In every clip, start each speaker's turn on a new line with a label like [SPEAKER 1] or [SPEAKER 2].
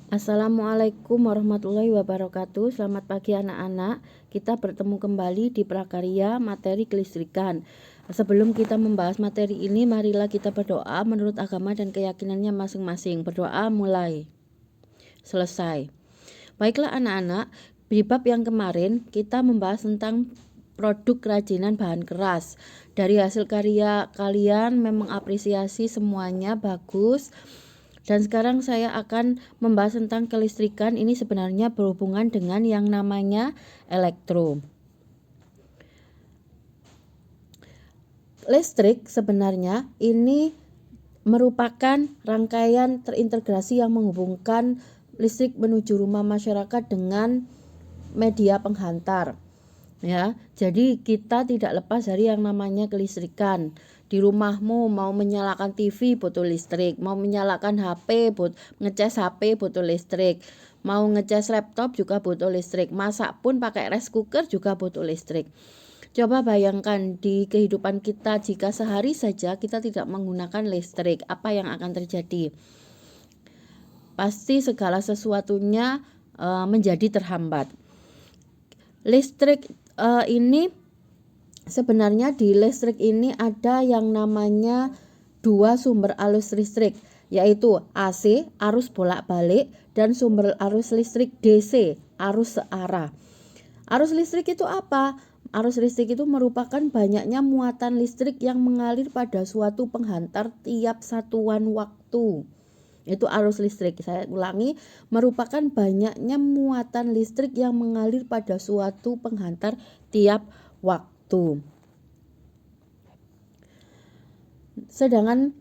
[SPEAKER 1] Assalamualaikum warahmatullahi wabarakatuh. Selamat pagi anak-anak. Kita bertemu kembali di prakarya materi kelistrikan. Sebelum kita membahas materi ini, marilah kita berdoa menurut agama dan keyakinannya masing-masing. Berdoa mulai. Selesai. Baiklah anak-anak, di bab yang kemarin kita membahas tentang produk kerajinan bahan keras. Dari hasil karya kalian memang apresiasi semuanya bagus. Dan sekarang saya akan membahas tentang kelistrikan. Ini sebenarnya berhubungan dengan yang namanya elektro. Listrik sebenarnya ini merupakan rangkaian terintegrasi yang menghubungkan listrik menuju rumah masyarakat dengan media penghantar. Ya, jadi kita tidak lepas dari yang namanya kelistrikan. Di rumahmu mau menyalakan TV butuh listrik, mau menyalakan HP, ngecas HP butuh listrik, mau ngecas laptop juga butuh listrik, masak pun pakai rice cooker juga butuh listrik. Coba bayangkan di kehidupan kita jika sehari saja kita tidak menggunakan listrik, apa yang akan terjadi? Pasti segala sesuatunya menjadi terhambat. Listrik ini sebenarnya di listrik ini ada yang namanya dua sumber arus listrik, yaitu AC arus bolak-balik dan sumber arus listrik DC arus searah. Arus listrik itu apa? Arus listrik itu merupakan banyaknya muatan listrik yang mengalir pada suatu penghantar tiap satuan waktu. Itu arus listrik. Saya ulangi, merupakan banyaknya muatan listrik yang mengalir pada suatu penghantar tiap waktu. Sedangkan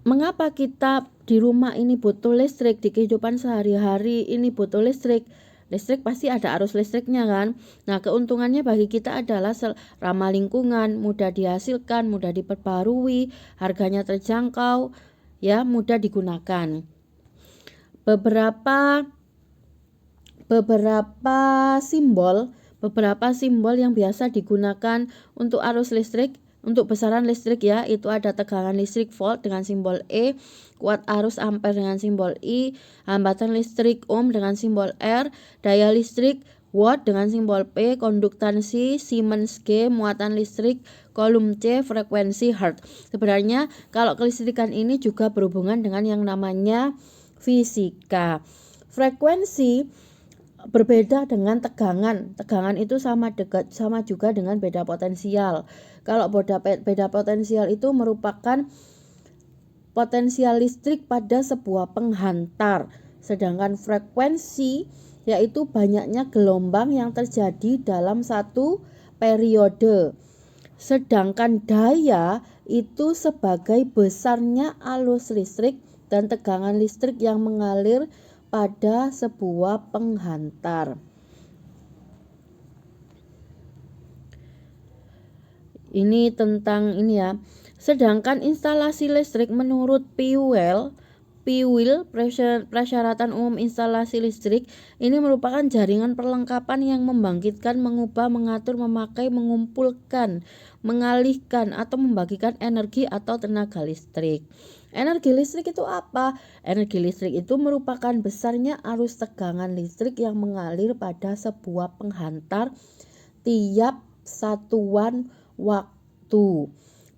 [SPEAKER 1] mengapa kita di rumah ini butuh listrik, di kehidupan sehari-hari ini butuh listrik? Listrik pasti ada arus listriknya kan. Nah, keuntungannya bagi kita adalah ramah lingkungan, mudah dihasilkan, mudah diperbarui, harganya terjangkau, ya, mudah digunakan. Beberapa simbol yang biasa digunakan untuk arus listrik, untuk besaran listrik ya, itu ada tegangan listrik volt dengan simbol E, kuat arus ampere dengan simbol I, hambatan listrik ohm dengan simbol R, daya listrik watt dengan simbol P, konduktansi Siemens G, muatan listrik kolom C, frekuensi hertz. Sebenarnya kalau kelistrikan ini juga berhubungan dengan yang namanya fisika. Frekuensi berbeda dengan tegangan. Tegangan itu sama juga dengan beda potensial. Kalau beda potensial itu merupakan potensial listrik pada sebuah penghantar. Sedangkan frekuensi yaitu banyaknya gelombang yang terjadi dalam satu periode. Sedangkan daya itu sebagai besarnya arus listrik dan tegangan listrik yang mengalir pada sebuah penghantar. Ini tentang ini ya. Sedangkan instalasi listrik menurut PUL, persyaratan umum instalasi listrik, ini merupakan jaringan perlengkapan yang membangkitkan, mengubah, mengatur, memakai, mengumpulkan, mengalihkan atau membagikan energi atau tenaga listrik. Energi listrik itu apa? Energi listrik itu merupakan besarnya arus tegangan listrik yang mengalir pada sebuah penghantar tiap satuan waktu.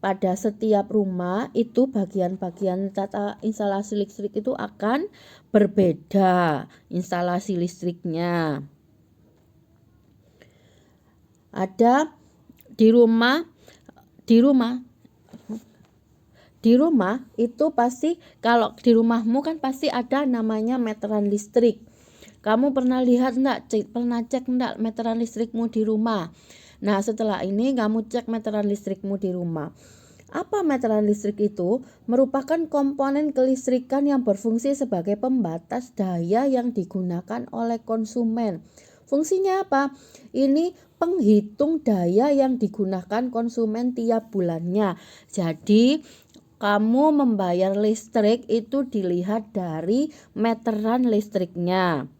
[SPEAKER 1] Pada setiap rumah itu bagian-bagian tata instalasi listrik itu akan berbeda instalasi listriknya. Ada di rumah itu pasti, kalau di rumahmu kan pasti ada namanya meteran listrik. Kamu pernah lihat enggak, pernah cek enggak meteran listrikmu di rumah? Nah, setelah ini kamu cek meteran listrikmu di rumah. Apa meteran listrik itu? Merupakan komponen kelistrikan yang berfungsi sebagai pembatas daya yang digunakan oleh konsumen. Fungsinya apa? Ini penghitung daya yang digunakan konsumen tiap bulannya. Jadi kamu membayar listrik itu dilihat dari meteran listriknya.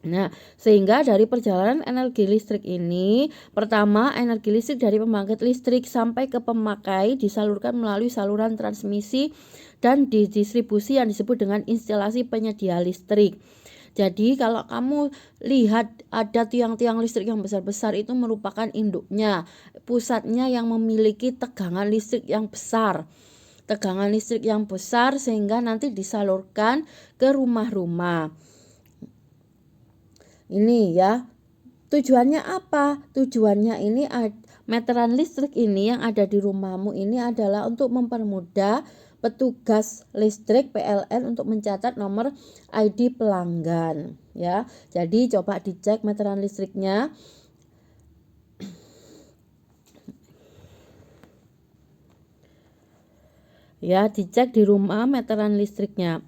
[SPEAKER 1] Nah, sehingga dari perjalanan energi listrik ini, pertama energi listrik dari pembangkit listrik sampai ke pemakai disalurkan melalui saluran transmisi dan didistribusi yang disebut dengan instalasi penyedia listrik. Jadi kalau kamu lihat ada tiang-tiang listrik yang besar-besar itu merupakan induknya, pusatnya yang memiliki tegangan listrik yang besar. Tegangan listrik yang besar sehingga nanti disalurkan ke rumah-rumah. Ini ya, tujuannya apa? Tujuannya ini meteran listrik ini yang ada di rumahmu ini adalah untuk mempermudah petugas listrik PLN untuk mencatat nomor ID pelanggan ya. Jadi coba dicek meteran listriknya. Ya, dicek di rumah meteran listriknya.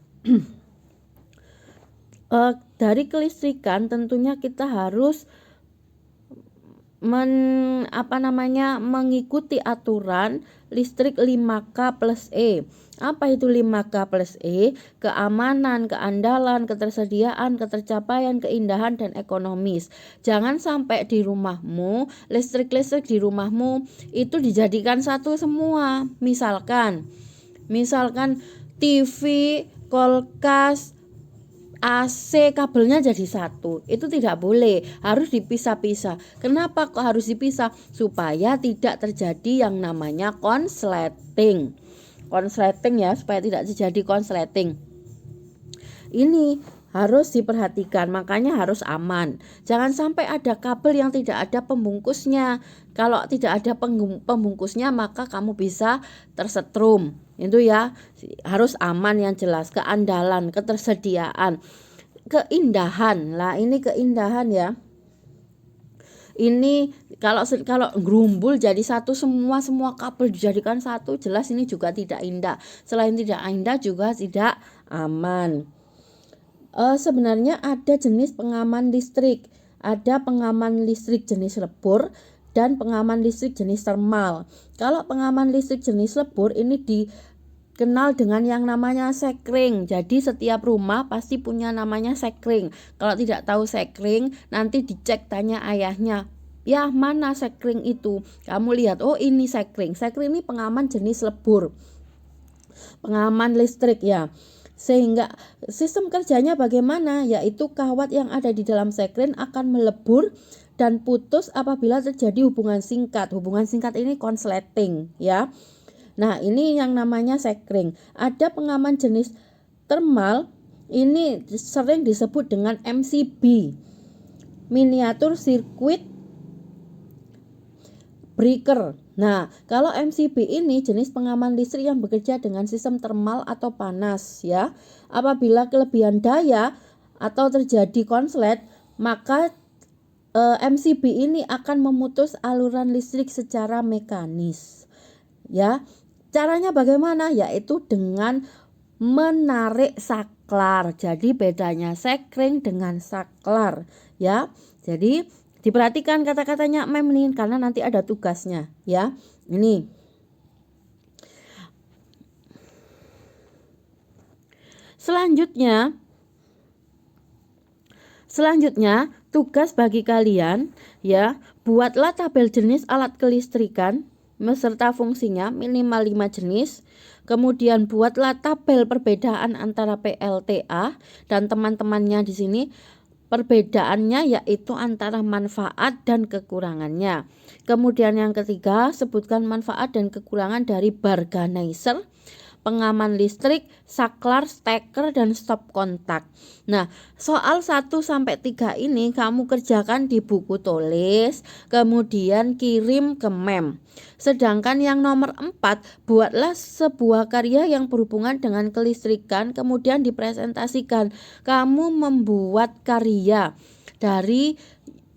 [SPEAKER 1] Dari kelistrikan tentunya kita harus mengikuti aturan listrik 5K plus E. Apa itu 5K plus E? Keamanan, keandalan, ketersediaan, ketercapaian, keindahan, dan ekonomis. Jangan sampai di rumahmu, listrik-listrik di rumahmu itu dijadikan satu semua. Misalkan TV, kulkas, AC kabelnya jadi satu. Itu tidak boleh, harus dipisah-pisah. Kenapa kok harus dipisah? Supaya tidak terjadi yang namanya konsleting. Konsleting ya, supaya tidak terjadi konsleting. Ini harus diperhatikan, makanya harus aman. Jangan sampai ada kabel yang tidak ada pembungkusnya. Kalau tidak ada pembungkusnya maka kamu bisa tersetrum. Itu ya, harus aman yang jelas, keandalan, ketersediaan, keindahan. Lah ini keindahan ya. Ini kalau gerumbul jadi satu semua kabel dijadikan satu, jelas ini juga tidak indah. Selain tidak indah juga tidak aman. Sebenarnya ada jenis pengaman listrik. Ada pengaman listrik jenis lebur dan pengaman listrik jenis thermal. Kalau pengaman listrik jenis lebur ini dikenal dengan yang namanya sekring. Jadi setiap rumah pasti punya namanya sekring. Kalau tidak tahu sekring, nanti dicek, tanya ayahnya, ya mana sekring itu. Kamu lihat, oh ini sekring. Sekring ini pengaman jenis lebur, pengaman listrik ya. Sehingga sistem kerjanya bagaimana? Yaitu kawat yang ada di dalam sekring akan melebur dan putus apabila terjadi hubungan singkat. Hubungan singkat ini konsleting ya. Nah, ini yang namanya sekring. Ada pengaman jenis thermal, ini sering disebut dengan MCB, miniatur circuit breaker. Nah, kalau MCB ini jenis pengaman listrik yang bekerja dengan sistem thermal atau panas ya. Apabila kelebihan daya atau terjadi konslet, maka MCB ini akan memutus aluran listrik secara mekanis. Ya. Caranya bagaimana? Yaitu dengan menarik saklar. Jadi bedanya sekring dengan saklar ya. Jadi diperhatikan kata-katanya mem nih, karena nanti ada tugasnya ya. Ini Selanjutnya tugas bagi kalian ya, buatlah tabel jenis alat kelistrikan beserta fungsinya minimal 5 jenis. Kemudian buatlah tabel perbedaan antara PLTA dan teman-temannya di sini. Perbedaannya yaitu antara manfaat dan kekurangannya. Kemudian yang ketiga, sebutkan manfaat dan kekurangan dari barganizer, pengaman listrik, saklar, steker, dan stop kontak. Nah, soal 1-3 ini kamu kerjakan di buku tulis, kemudian kirim ke mem. Sedangkan yang nomor 4, buatlah sebuah karya yang berhubungan dengan kelistrikan, kemudian dipresentasikan. Kamu membuat karya dari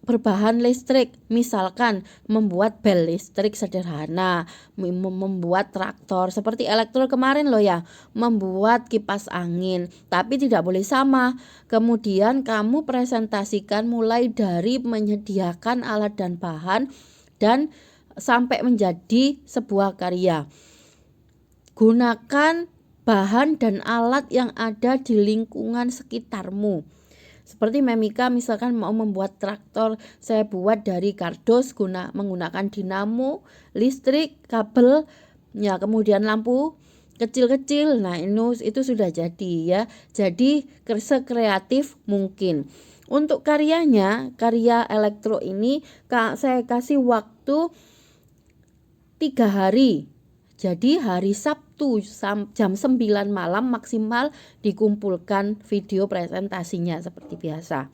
[SPEAKER 1] berbahan listrik, misalkan membuat bel listrik sederhana, membuat traktor seperti elektro kemarin loh ya, membuat kipas angin, tapi tidak boleh sama. Kemudian kamu presentasikan mulai dari menyediakan alat dan bahan dan sampai menjadi sebuah karya. Gunakan bahan dan alat yang ada di lingkungan sekitarmu. Seperti Memika misalkan mau membuat traktor, saya buat dari kardus menggunakan dinamo, listrik, kabel, ya kemudian lampu kecil-kecil. Nah, itu sudah jadi ya. Jadi sekreatif mungkin. Untuk karya elektro ini saya kasih waktu 3 hari. Jadi hari Sabtu jam 9 malam maksimal dikumpulkan video presentasinya seperti biasa.